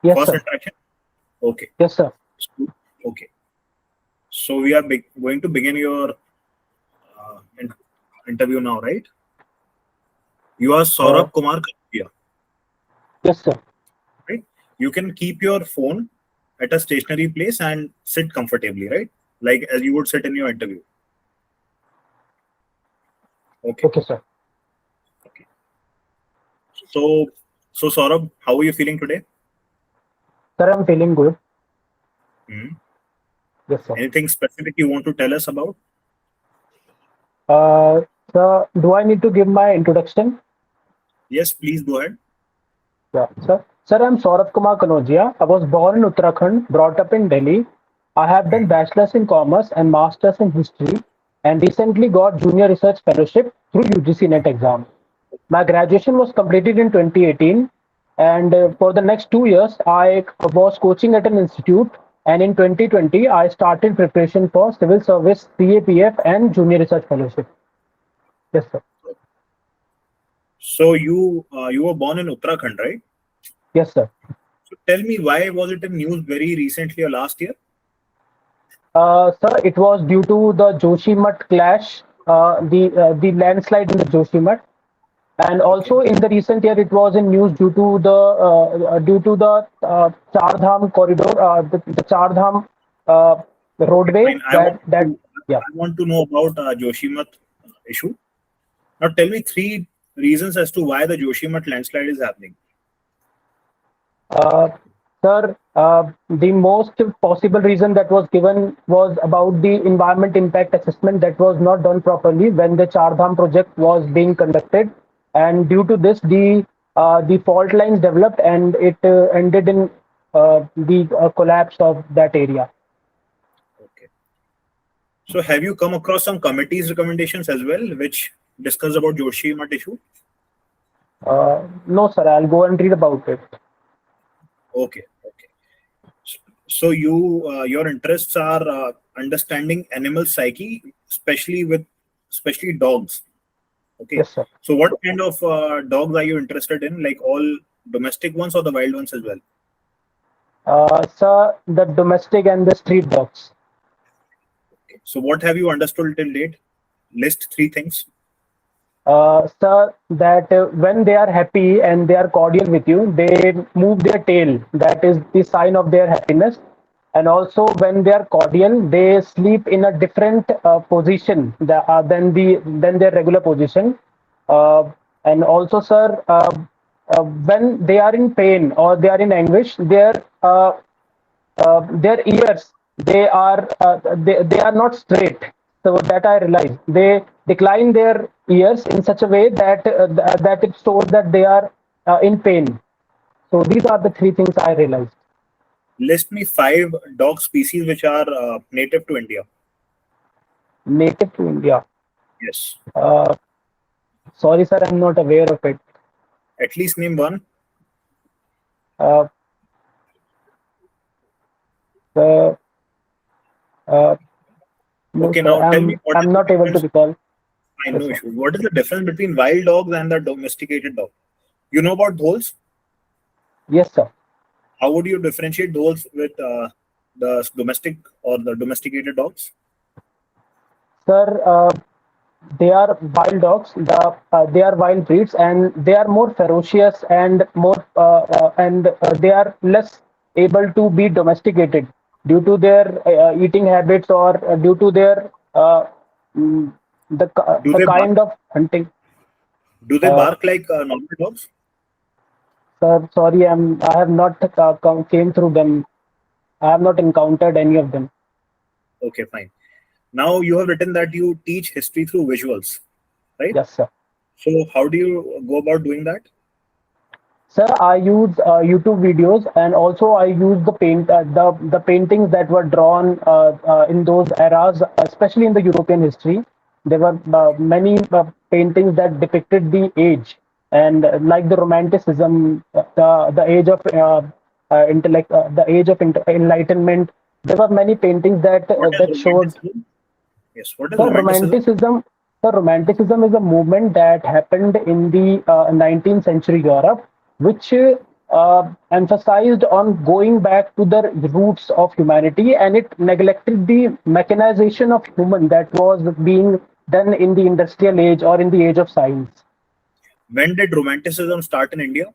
Yes, First sir. interaction? Okay. Yes, sir. Okay. So we are going to begin your interview now, right? You are Uh, Saurabh Kumar Kanodia, yes, sir. right? You can keep your phone at a stationary place and sit comfortably, right? Like as you would sit in your interview. Okay. Okay, sir. Okay. So Saurabh, how are you feeling today? Sir, I'm feeling good. Hmm. Yes, sir. Anything specific you want to tell us about? Uh, Sir, do I need to give my introduction? Yes, please go ahead. Yeah, sir. Sir, I'm Saurabh Kumar Kanodia. I was born in Uttarakhand, brought up in Delhi. I have done Hmm. bachelor's in commerce and master's in history, and recently got junior research fellowship through UGC NET exam. My graduation was completed in 2018, and for the next 2 years, I was coaching at an institute. And in 2020, I started preparation for civil service, CAPF, and junior research fellowship. Yes, sir. So you were born in Uttarakhand, right? Yes, sir. So tell me, why was it in news very recently or last year? Sir, it was due to the Joshimath clash, the landslide in the Joshimath, and Okay. also in the recent year, it was in news due to the Char Dham corridor, the Char Dham Okay, roadway. fine. I want to Yeah. I want to know about Joshimath issue. Now tell me three reasons as to why the Joshimath landslide is happening. Uh, Sir, the most possible reason that was given was about the environment impact assessment that was not done properly when the Char Dham project was being conducted, and due to this, the fault lines developed, and it ended in the collapse of that area. Okay. So have you come across some committee's recommendations as well, which discuss about Joshimath issue? No, sir, I'll go and read about it. Okay. Okay. So your interests are understanding animal psyche, especially dogs. Okay. Yes, sir. So what kind of dogs are you interested in? Like all domestic ones or the wild ones as well? Sir, the domestic and the street dogs. Okay. So what have you understood till date? List three things. Sir, that when they are happy and they are cordial with you, they move their tail. That is the sign of their happiness. And also, when they are cordial, they sleep in a different position than their regular position. Uh, and also, sir, when they are in pain or they are in anguish, their ears they are not straight, so that I realize they decline their ears in such a way that it shows that they are in pain. So these are the three things I realized. List me five dog species which are native to India. Native to India. Yes. uh, Sorry, sir, I'm not aware of it. At least name one. uh, uh, uh, no, Okay, sir, now tell me what is I'm the not able to difference. recall. I Yes, no sir. issue. What is the difference between wild dogs and the domesticated dog? You know about dholes? Yes, sir. How would you differentiate dholes with the domestic or the domesticated dogs? Sir, they are wild dogs. They are wild breeds, and they are more ferocious and they are less able to be domesticated due to their eating habits, or due to their mm, Do the they bark? kind of hunting. Do they Uh, bark like normal dogs? Sir, sorry, I have not came through them. I have not encountered any of them. Okay, fine. Now you have written that you teach history through visuals, right? Yes, sir. So how do you go about doing that? Sir, I use YouTube videos, and also I use the paintings that were drawn in those eras, especially in the European history. There were many paintings that depicted the age, and like the Romanticism, the age of intellect, the age of enlightenment. There were many paintings What is that showed. romanticism? Yes, what is So romanticism? romanticism is a movement that happened in the 19th century Europe, which emphasized on going back to the roots of humanity, and it neglected the mechanization of human that was being done in the industrial age or in the age of science. When did Romanticism start in India?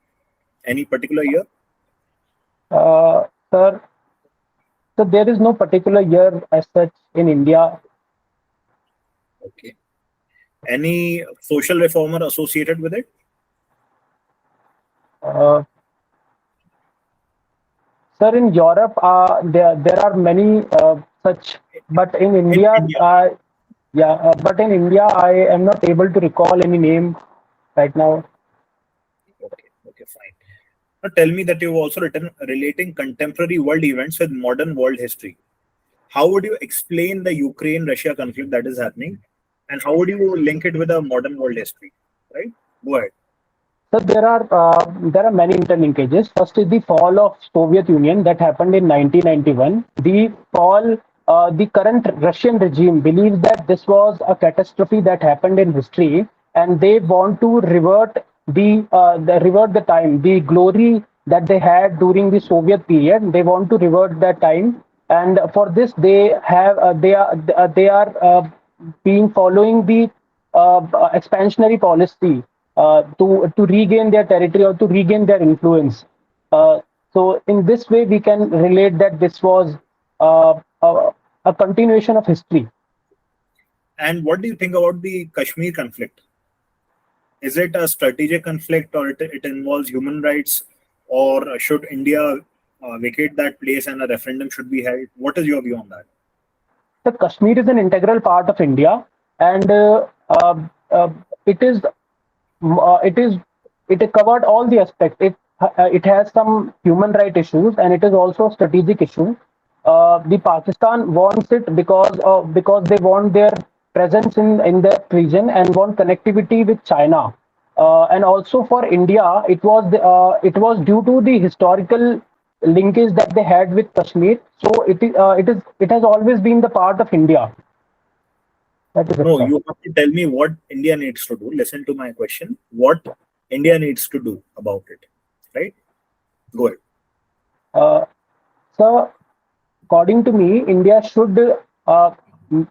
Any particular year? Sir, so there is no particular year as such in India. Okay. Any social reformer associated with it? Uh, Sir, in Europe, there are many such, but in In India, India. yeah, but in India, I am not able to recall any name right now. Okay, okay, fine. Now tell me that you've also written relating contemporary world events with modern world history. How would you explain the Ukraine-Russia conflict that is happening, and how would you link it with a modern world history? Right? Go ahead. So there are many interlinkages. First is the fall of Soviet Union that happened in 1991. The fall, the current Russian regime believes that this was a catastrophe that happened in history, and they want to revert the time, the glory that they had during the Soviet period. They want to revert that time, and for this they are being following the expansionary policy to regain their territory or to regain their influence. So in this way, we can relate that this was a continuation of history. And what do you think about the Kashmir conflict? Is it a strategic conflict, or it involves human rights, or should India vacate that place and a referendum should be held? What is your view on that? The Kashmir is an integral part of India, and uh, it is it is it covered all the aspects. It has some human right issues, and it is also a strategic issue. The Pakistan wants it because they want their presence in that region and want connectivity with China. And also for India, it was due to the historical linkage that they had with Kashmir. So it has always been the part of India. That is it, No, sir. you have to tell me what India needs to do. Listen to my question. What India needs to do about it, right? Go ahead. Uh, so according to me, India should m-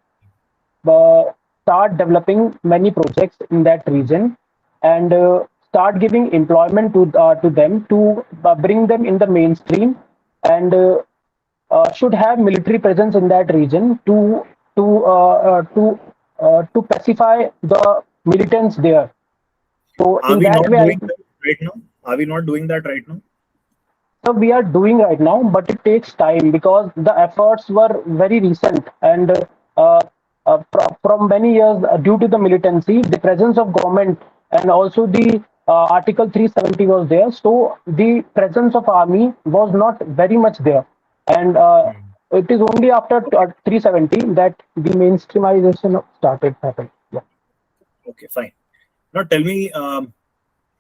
start developing many projects in that region and start giving employment to them to bring them in the mainstream and should have military presence in that region to to pacify the militants there. So Are in we that not way, doing that right now? Are we not doing that right now? so we are doing right now, but it takes time because the efforts were very recent and from many years due to the militancy, the presence of government and also the Article 370 was there. So the presence of army was not very much there, and Hmm. it is only after Okay. 370 that the mainstreamization started happening. Yeah. Okay, fine. Now tell me,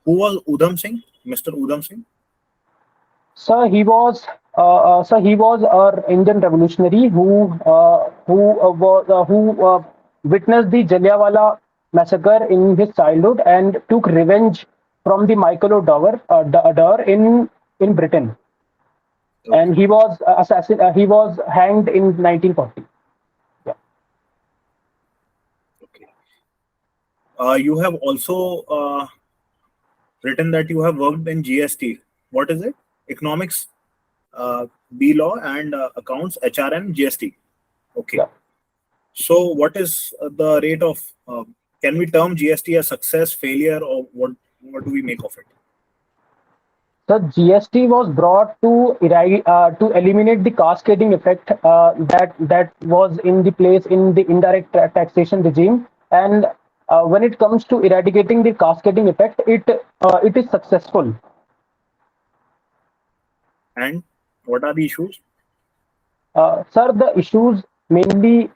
who was Udham Singh, Mr. Udham Singh? So he was our Indian revolutionary who witnessed the Jallianwala massacre in his childhood and took revenge from the Michael O'Dowd in Britain, Okay, and he was he was hanged in 1940. Yeah. okay. You have also written that you have worked in GST. What is it? Economics, B law, and accounts, HRM, GST. Okay. Yeah. So, what is the rate of? Can we term GST as success, failure, or what? What do we make of it? So GST was brought to eliminate the cascading effect that was in the place in the indirect taxation regime, and when it comes to eradicating the cascading effect, it is successful. And what are the issues? Sir, the issues mainly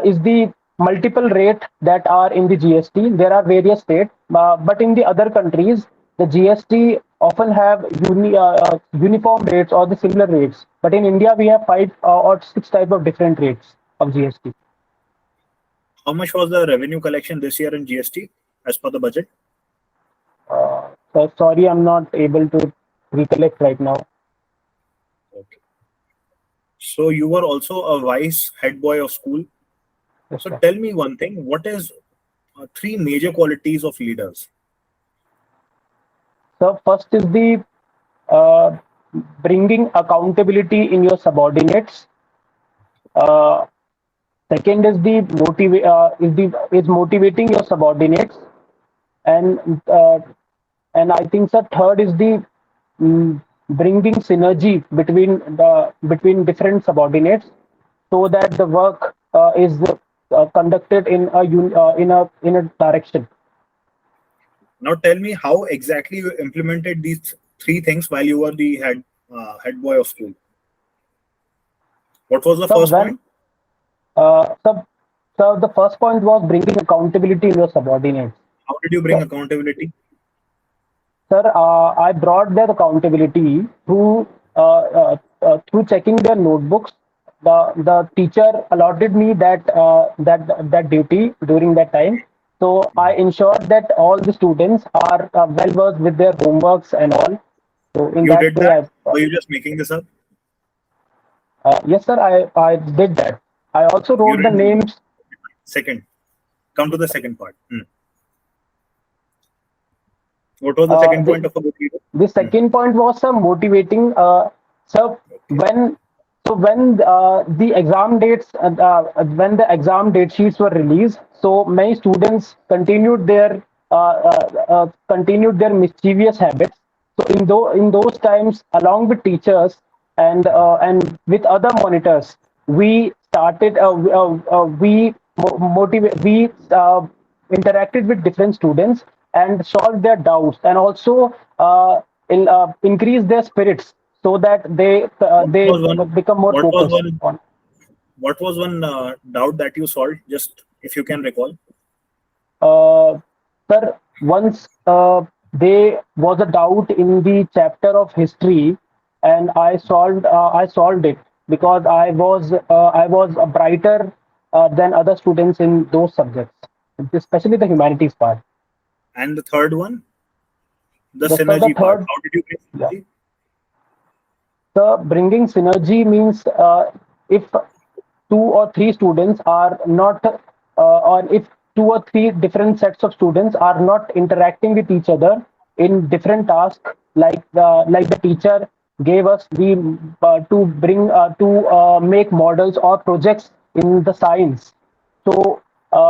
is the multiple rate that are in the GST. There are various states, but in the other countries, the GST often have uniform rates or the similar rates. But in India, we have five or six type of different rates of GST. How much was the revenue collection this year in GST as per the budget? So sorry, I'm not able to. recollect right now. Okay. So you were also a vice head boy of school. Yes, So sir. tell me one thing: what is three major qualities of leaders? So first is the uh, bringing accountability in your subordinates. Uh, Second is the is motivating your subordinates, and I think the third is the bringing synergy between different subordinates, so that the work is conducted in a direction. Now tell me how exactly you implemented these three things while you were the head boy of school. What was the So first when point? uh, so, so the first point was bringing accountability in your subordinates. How did you bring So, accountability? sir, I brought their accountability through checking their notebooks. The teacher allotted me that duty during that time. So I ensured that all the students are well versed with their homeworks and all. So in You that did way, that? Were you just making this up? yes, sir, I did that. I also You wrote the did. names. Second, come to the second part. What was the Uh, second the, point of a good leader? The second point was motivating. So Okay. when when the exam date sheets were released, so many students continued their mischievous habits. So in those times, along with teachers and with other monitors, we started we motivate we interacted with different students and solved their doubts, and also increase their spirits, so that What they was one? become more What was focused one? on. What was one doubt that you solved? Just if you can recall. Uh, Sir, once there was a doubt in the chapter of history, and I solved it because I was brighter than other students in those subjects, especially the humanities part. And the third one, the The synergy part. third, How did you bring yeah, synergy? the bringing synergy means if two or three students are not, or if two or three different sets of students are not interacting with each other in different tasks, like the teacher gave us the to make models or projects in the science. So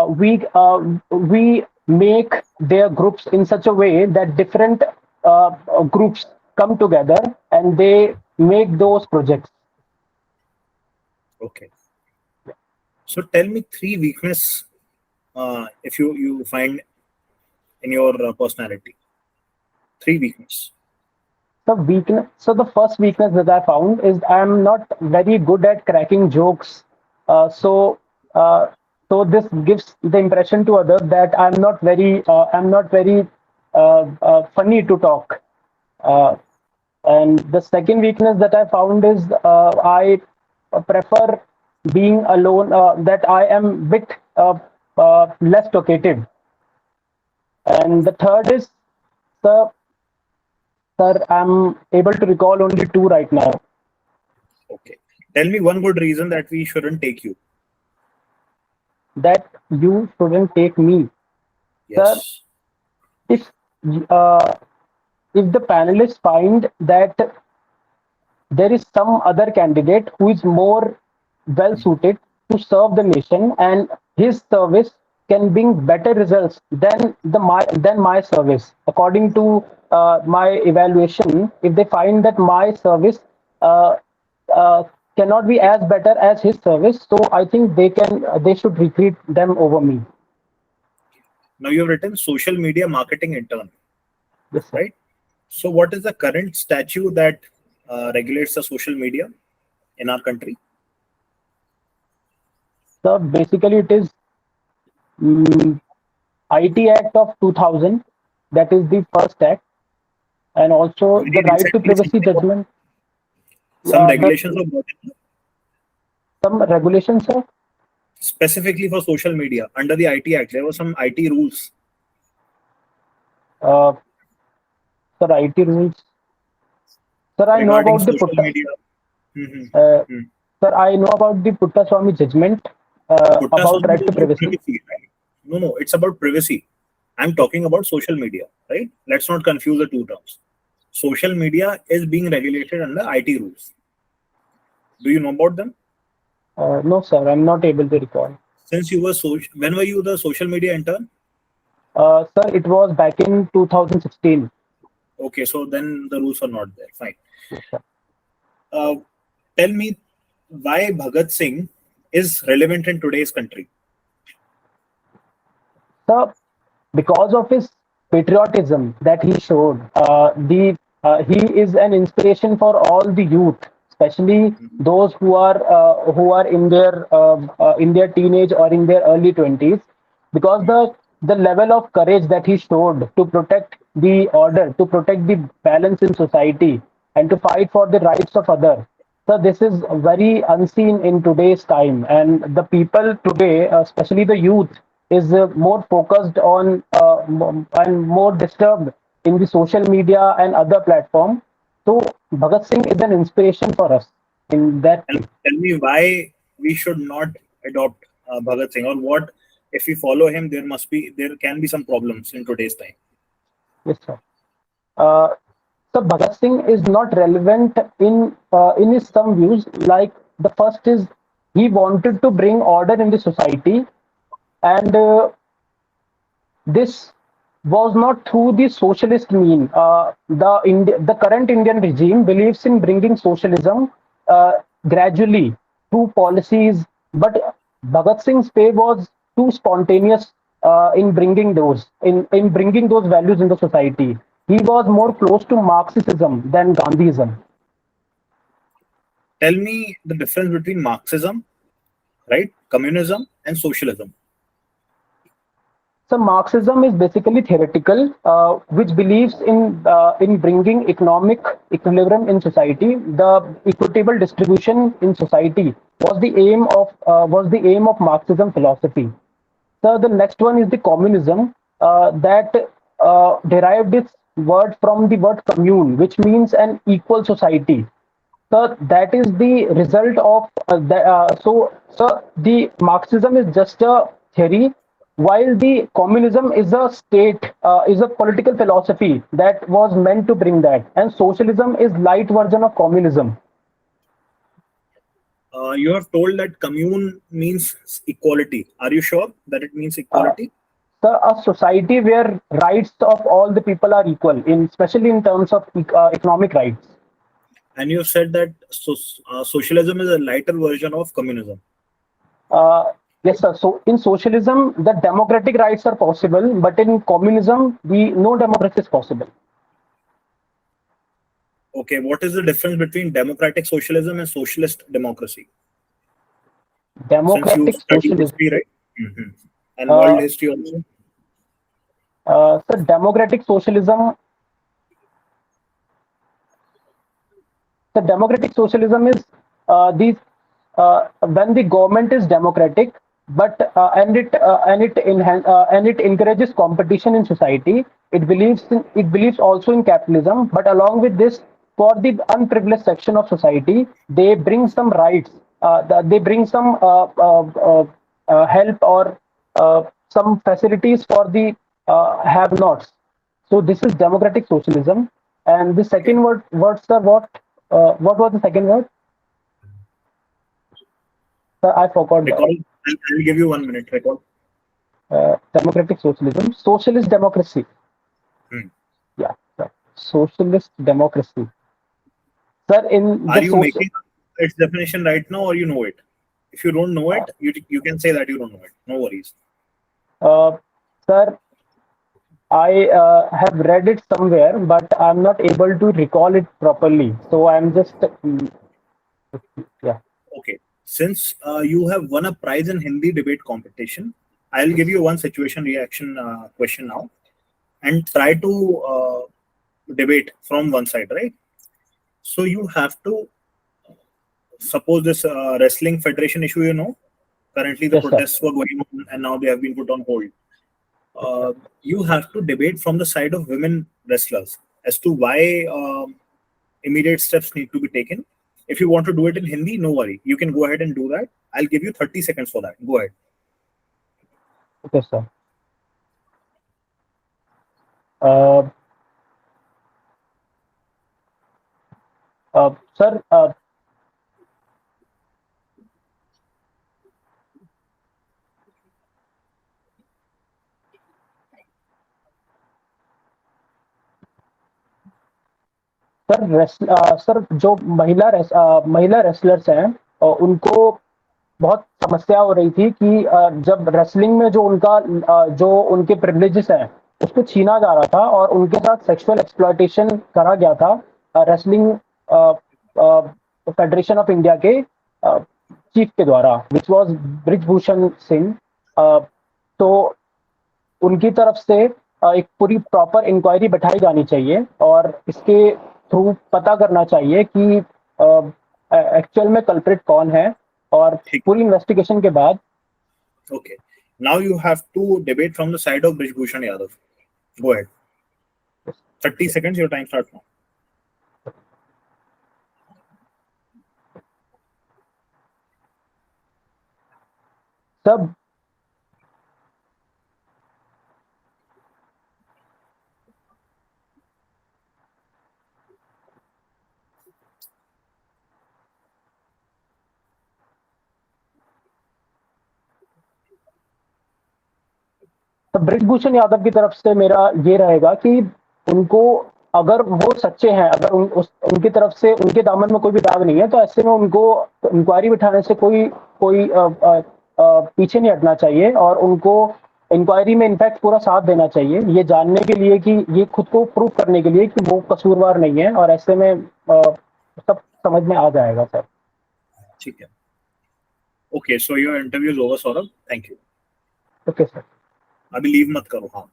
we make their groups in such a way that different groups come together and they make those projects. Okay. So tell me three weakness if you find in your personality. Three weakness. The first weakness that I found is I'm not very good at cracking jokes. So uh, this gives the impression to others that I'm not very funny to talk. Uh, and the second weakness that I found is I prefer being alone. That I am bit less talkative. And the third is, sir, I'm able to recall only two right now. Okay. Tell me one good reason that we shouldn't take you. That you shouldn't take me, sir. Yes. If uh, if the panelists find that there is some other candidate who is more well suited to serve the nation, and his service can bring better results than my service, according to my evaluation, if they find that my service uh, uh, cannot be Okay. as better as his service, so I think they should recruit them over me. Now you've written social media marketing intern, Yes, sir. right? So what is the current statute that regulates the social media in our country? So basically, it is mm IT Act of 2000. That is the first act, and also Very the right to recently, privacy something was, judgment. some The regulations were brought in some regulations, sir. specifically for social media under the IT Act. There were some IT rules. Uh, Sir, IT rules. Sir, I know regarding about the social Putta. media? Hmm. Uh, Hmm. Sir, I know about the Puttaswamy judgment about Puttaswamy right is to about privacy. privacy, right? No, no, it's about privacy. I'm talking about social media, right? Let's not confuse the two terms. Social media is being regulated under IT rules. Do you know about them? No, sir, I'm not able to recall. Since you were when were you the social media intern? Sir, it was back in 2016. Okay, so then the rules are not there. Fine. Yes, sir. Uh, Tell me why Bhagat Singh is relevant in today's country. Sir, because of his patriotism that he showed, he is an inspiration for all the youth, especially Mhm. those who are in their teenage or in their early 20s, because the level of courage that he showed to protect the order, to protect the balance in society, and to fight for the rights of others. So this is very unseen in today's time, and the people today, especially the youth, is more focused on and more disturbed in the social media and other platforms. So Bhagat Singh is an inspiration for us in that And way. tell me why we should not adopt Bhagat Singh, or what if we follow him? There can be some problems in today's time. Yes, sir. Uh, so Bhagat Singh is not relevant in his some views. Like the first is he wanted to bring order in the society, and this was not through the socialist mean. The current Indian regime believes in bringing socialism gradually through policies, but Bhagat Singh's way was too spontaneous in bringing those values in the society. He was more close to Marxism than Gandhism. Tell me the difference between Marxism, right, communism, and socialism. So Marxism is basically theoretical, which believes in bringing economic equilibrium in society. The equitable distribution in society was the aim of Marxism philosophy. So the next one is the communism that derived its word from the word commune, which means an equal society. So that is the result of so the Marxism is just a theory, while the communism is a political philosophy that was meant to bring that, and socialism is light version of communism. You have told that commune means equality. Are you sure that it means Uh, equality? so a society where rights of all the people are equal, in especially in terms of economic rights. And you said that socialism is a lighter version of communism. Uh, yes, sir. So in socialism, the democratic rights are possible, but in communism, the no democracy is possible. Okay, what is the difference between democratic socialism and socialist democracy? Since you Democratic study socialism. history, right? Hmm. And world Uh, history also. so democratic socialism. The democratic socialism is these when the government is democratic, but and it encourages competition in society. It believes also in capitalism, but along with this, for the unprivileged section of society, they bring some rights. They bring some help or some facilities for the have-nots. So this is democratic socialism. And the Okay. second word, sir, what was the second word? Sir, I forgot that. Recall. I'll give you 1 minute. Recall. Democratic socialism, socialist democracy. Hmm. Yeah, sir. Socialist democracy. Sir, in Are the you social, making its definition right now, or you know it? If you don't know uh, it, you can say that you don't know it. No worries. uh, sir, I have read it somewhere, but I'm not able to recall it properly. So I'm just, yeah, Okay. Since you have won a prize in Hindi debate competition, I'll give you one situation reaction question now, and try to debate from one side, right? So you have to suppose this wrestling federation issue. Currently the yes, sir. protests were going on, and now they have been put on hold. Yes, sir. You have to debate from the side of women wrestlers as to why. immediate steps need to be taken. If you want to do it in Hindi, no worry. You can go ahead and do that. I'll give you 30 seconds for that. Go ahead. Okay, sir. Uh, Sir, sir जो महिला wrestlers हैं, उनको बहुत समस्या हो रही थी कि जब रेसलिंग में जो उनके प्रिविलेजेस हैं उसको छीना जा रहा था और उनके साथ सेक्सुअल एक्सप्लॉयटेशन करा गया था रेसलिंग फेडरेशन ऑफ इंडिया के चीफ के द्वारा, विच वाज ब्रिजभूषण सिंह। तो उनकी तरफ से एक पूरी प्रॉपर इंक्वायरी बैठाई जानी चाहिए और इसके थ्रू पता करना चाहिए कि एक्चुअल में कल्प्रिट कौन है, और पूरी इन्वेस्टिगेशन के बाद। Okay. Now you have to debate from the side of Brijbhushan Yadav. Go ahead. 30 seconds. Your time starts now. सब ब्रिजभूषण यादव की तरफ से मेरा ये रहेगा कि उनको, अगर वो सच्चे हैं, अगर उनकी तरफ से उनके दामन में कोई भी दाग नहीं है, तो ऐसे में उनको इंक्वायरी बिठाने से कोई कोई पीछे नहीं हटना चाहिए और उनको इंक्वायरी में इनफैक्ट पूरा साथ देना चाहिए, ये जानने के लिए कि ये खुद को प्रूव करने के लिए कि वो कसूरवार नहीं है, और ऐसे में सब समझ में आ जाएगा सर। ठीक है. Okay, so your interview is over Saurabh. Thank you. Okay sir. अभी लीव मत करो. हाँ,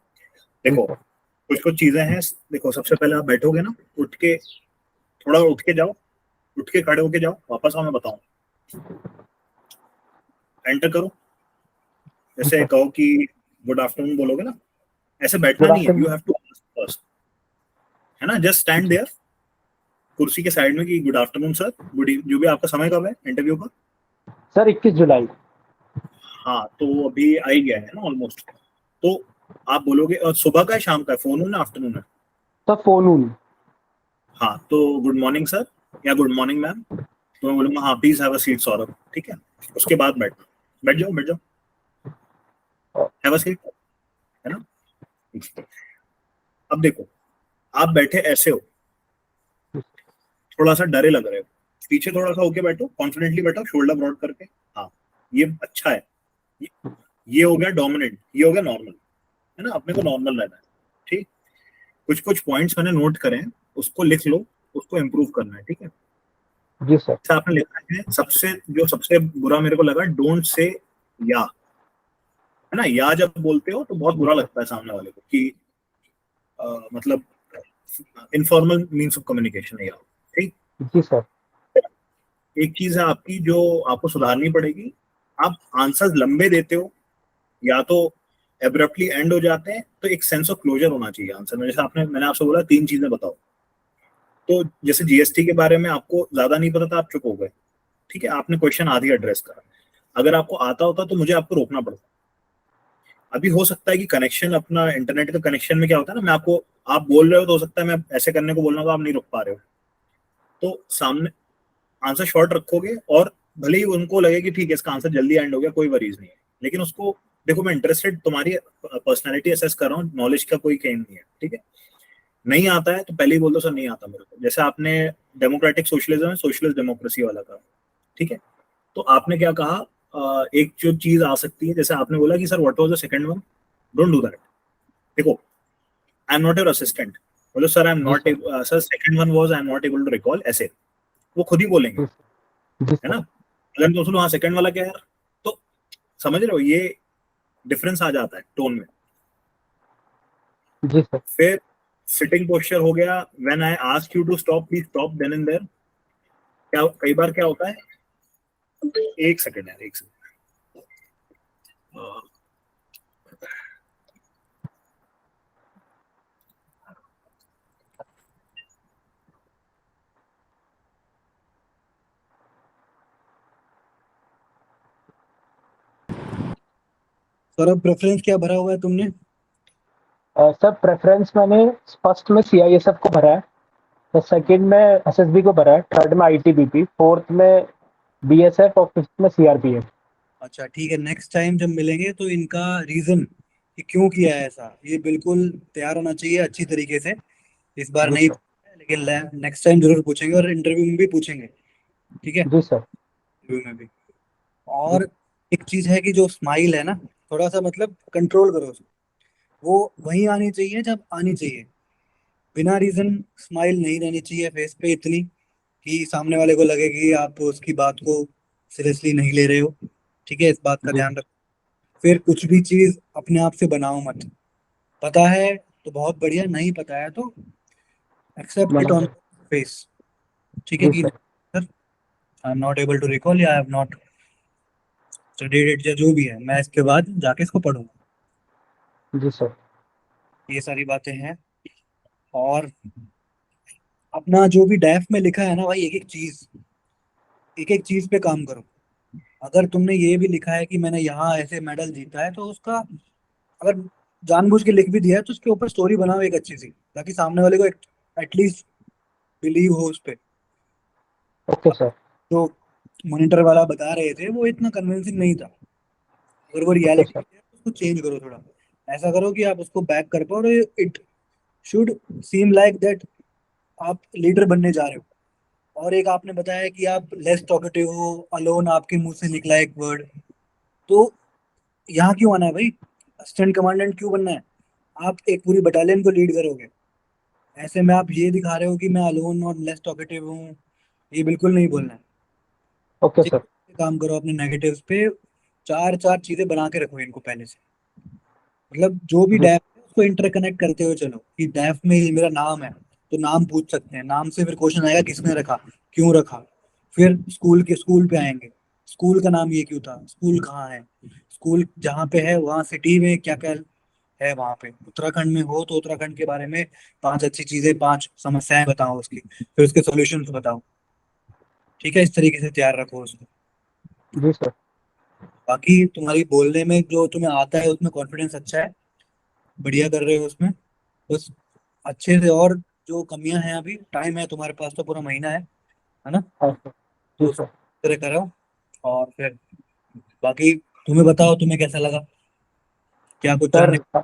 देखो कुछ कुछ चीजें हैं. देखो, सबसे पहले आप बैठोगे ना, उठ के थोड़ा उठ के जाओ, उठ के खड़े होके जाओ, वापस आओ, मैं बताऊं. एंटर करो. जैसे कहो कि गुड आफ्टरनून बोलोगे ना, ऐसे बैठना नहीं है. यू हैव टू फर्स्ट, है ना. जस्ट स्टैंड देयर कुर्सी के साइड में कि गुड आफ्टरनून सर, गुड, जो भी आपका समय कब है इंटरव्यू का. सर 21 जुलाई. हाँ, तो अभी आ ही गया है ना ऑलमोस्ट. तो आप बोलोगे, और सुबह का है शाम का है, फोन है आफ्टरनून है? Sir phone. हाँ, तो गुड मॉर्निंग सर या गुड मॉर्निंग मैम. तो मैं बोलूंगा हाँ please have a seat Saurabh. ठीक है, उसके बाद बैठ जाओ, हैव अ सीट, है ना. अब देखो, आप बैठे ऐसे हो, थोड़ा सा डरे लग रहे हो, पीछे थोड़ा सा होके बैठो, कॉन्फिडेंटली बैठो, शोल्डर ब्रॉड करके. हाँ, ये अच्छा है. ये हो गया डोमिनेंट, ये हो गया नॉर्मल, है ना. अपने को नॉर्मल रहना है. ठीक. कुछ कुछ पॉइंट्स मैंने नोट करे हैं, उसको लिख लो, उसको इम्प्रूव करना है. ठीक है जी सर. अच्छा, आपने लिखा है सबसे बुरा मेरे को लगा, डोंट से या, है ना. या जब बोलते हो तो बहुत बुरा लगता है सामने वाले को कि मतलब इनफॉर्मल मीन्स ऑफ कम्युनिकेशन है या. ठीक. जी सर. एक चीज है आपकी जो आपको सुधारनी पड़ेगी. आप आंसर्स लंबे देते हो, या तो एब्रप्टली एंड हो जाते हैं. तो एक सेंस ऑफ क्लोजर होना चाहिए आंसर में. जैसे मैंने आपसे बोला 3 चीजें बताओ, तो जैसे जीएसटी के बारे में आपको ज्यादा नहीं पता था, आप चुप हो गए. ठीक है, आपने क्वेश्चन आधी एड्रेस करा. अगर आपको आता होता तो मुझे आपको रोकना पड़ता. अभी हो सकता है कि कनेक्शन, अपना इंटरनेट का कनेक्शन में क्या होता है ना, मैं आपको, आप बोल रहे हो तो हो सकता है मैं ऐसे करने को बोलना तो आप नहीं रुक पा रहे हो. तो सामने आंसर शॉर्ट रखोगे, और भले ही उनको लगे कि ठीक है इसका आंसर जल्दी एंड हो गया, कोई वरीज नहीं है, लेकिन उसको देखो, मैं इंटरेस्टेड तुम्हारी पर्सनैलिटी असेस कर रहा हूँ, नॉलेज का कोई क्लेम नहीं है. ठीक है, नहीं आता है तो पहले ही बोल दो सर नहीं आता मेरे को. जैसे आपने डेमोक्रेटिक सोशलिज्म है, सोशलिस्ट डेमोक्रेसी वाला कहा. ठीक है, तो आपने क्या कहा, एक जो चीज आ सकती है, जैसे आपने बोला कि sir what was the second one. Don't do that. देखो, I am not your assistant. बोलो sir I am not, sir second one was I am not able to recall. ऐसे वो खुद ही बोलेंगे, है ना. अगर तुम सुनो हाँ सेकंड वाला क्या है यार, तो समझ रहे हो, ये डिफरेंस आ जाता है टोन में. जी सर. फिर सिटिंग पोस्चर हो गया. When I ask you to stop, please stop then and there. क्या कई बार क्या होता है, एक सेकंड यार, एक सेकंड. सर अब प्रेफरेंस क्या भरा हुआ है तुमने? सर प्रेफरेंस मैंने फर्स्ट में CISF को भरा है, तो सेकंड में SSB को भरा है, थर्ड में ITBP, फोर्थ में BSF और फिफ्थ में CRPF। अच्छा ठीक है, नेक्स्ट टाइम जब मिलेंगे तो इनका रीजन कि क्यों किया है ऐसा, ये बिल्कुल तैयार होना चाहिए अच्छी तरीके से। इस बार जी नहीं सर। पूछा है, लेकिन नेक्स्ट टाइम जरूर पूछेंगे और इंटरव्यू में भी पूछेंगे। ठीक है, जी सर। इंटरव्यू में भी। जी और एक चीज है कि जो स्माइल है ना, थोड़ा सा मतलब कंट्रोल करो उसको। वो वहीं आनी चाहिए जब आनी चाहिए। बिना रीजन स्माइल नहीं रहनी चाहिए फेस पे इतनी कि सामने वाले को लगे कि आप उसकी बात को सीरियसली नहीं ले रहे हो। ठीक है, इस बात का जी ध्यान रखो। फिर कुछ भी चीज अपने आप से बनाओ मत। पता है तो बहुत बढ़िया, नहीं पता है तो एक्सेप्ट इट मैंने ऑन सर। फेस। ठीक है जी कि sir. Sir I am not able to recall या I have not studied it, या जो भी है, मैं इसके बाद जाके इसको पढ़ूंगा। जी सर। ये सारी बातें हैं। और अपना जो भी डैफ में लिखा है ना भाई, एक एक चीज पे काम करो। अगर तुमने ये भी लिखा है कि मैंने यहाँ ऐसे मेडल जीता है, तो उसका अगर जानबूझ के लिख भी दिया है तो उसके ऊपर स्टोरी बनाओ एक अच्छी सी, ताकि सामने वाले को एटलीस्ट बिलीव हो उस पे। Okay sir. जो मॉनिटर वाला बता रहे थे वो इतना कन्विंसिंग नहीं था। अगर वो ओके रियलिटी सर। है तो उसको चेंज करो थोड़ा। ऐसा करो कि आप उसको बैक कर पाओ, और it should seem like that आप लीडर बनने जा रहे हो। और एक आपने बताया कि आप लेस टॉकेटिव हो, अलोन आपके मुंह से निकला एक वर्ड। तो यहाँ क्यों आना है भाई? असिस्टेंट कमांडेंट क्यों बनना है? आप एक पूरी बटालियन को लीड करोगे। ऐसे में आप ये दिखा रहे हो कि मैं अलोन और लेस टॉकेटिव हूँ, ये बिल्कुल नहीं बोलना है। ओके ठीक सर। है, काम करो अपने नेगेटिव्स पे। चार चार चीजें बना के रखो इनको पहले से। मतलब जो भी जी डैफ है उसको इंटरकनेक्ट करते हुए चलो कि डैफ में ये मेरा नाम है, तो नाम पूछ सकते हैं, नाम से फिर क्वेश्चन आएगा किसने रखा, क्यों रखा। फिर स्कूल पे आएंगे, स्कूल का नाम ये क्यों था, स्कूल कहाँ है, स्कूल जहाँ पे है वहाँ सिटी में क्या क्या है, वहाँ पे उत्तराखंड में हो तो उत्तराखंड के बारे में पांच अच्छी चीजें, पांच समस्याएं बताओ उसकी, फिर उसके सॉल्यूशंस बताओ। ठीक है, इस तरीके से तैयार रखो उसको। जी सर। बाकी तुम्हारी बोलने में जो तुम्हें आता है उसमें कॉन्फिडेंस अच्छा है, बढ़िया कर रहे हो उसमें। बस अच्छे से, और जो कमियां हैं, अभी टाइम है तुम्हारे पास, तो पूरा महीना है ना? हाँ सर। जी तो उस सर। तरह करो। और फिर बाकी तुम्हें बताओ तुम्हें कैसा लगा, क्या कुछ सर जानने।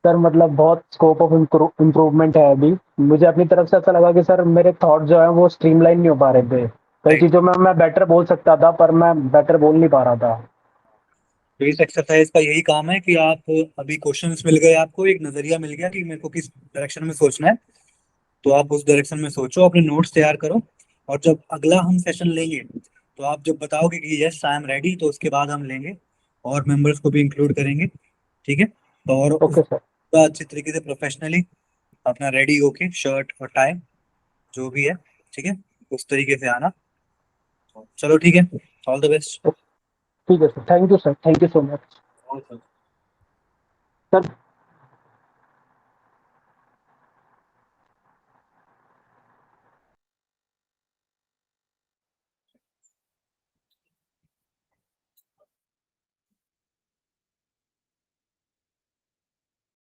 सर मतलब बहुत स्कोप ऑफ इम्प्रूवमेंट है अभी। मुझे अपनी तरफ से ऐसा लगा कि सर मेरे थॉट जो है वो स्ट्रीमलाइन नहीं हो पा रहे थे। कई राइट। चीज़ों में मैं बेटर बोल सकता था पर मैं बेटर बोल नहीं पा रहा था। तो इस एक्सरसाइज का यही काम है कि आप, अभी क्वेश्चंस मिल गए, आपको एक नजरिया मिल गया कि मेरे को किस डायरेक्शन में सोचना है, तो आप उस डायरेक्शन में सोचो, अपने नोट्स तैयार करो। और जब अगला हम सेशन लेंगे, तो आप जब बताओगे कि यस आई एम रेडी, तो उसके बाद हम लेंगे और मेंबर्स को भी इंक्लूड करेंगे। ठीक है, और ओके सर। उसका अच्छी तरीके से प्रोफेशनली अपना रेडी होके, शर्ट और टाई जो भी है, ठीक है, उस तरीके से आना। चलो ठीक है, ऑल द बेस्ट। ठीक है sir, thank you sir, thank you so much. Sir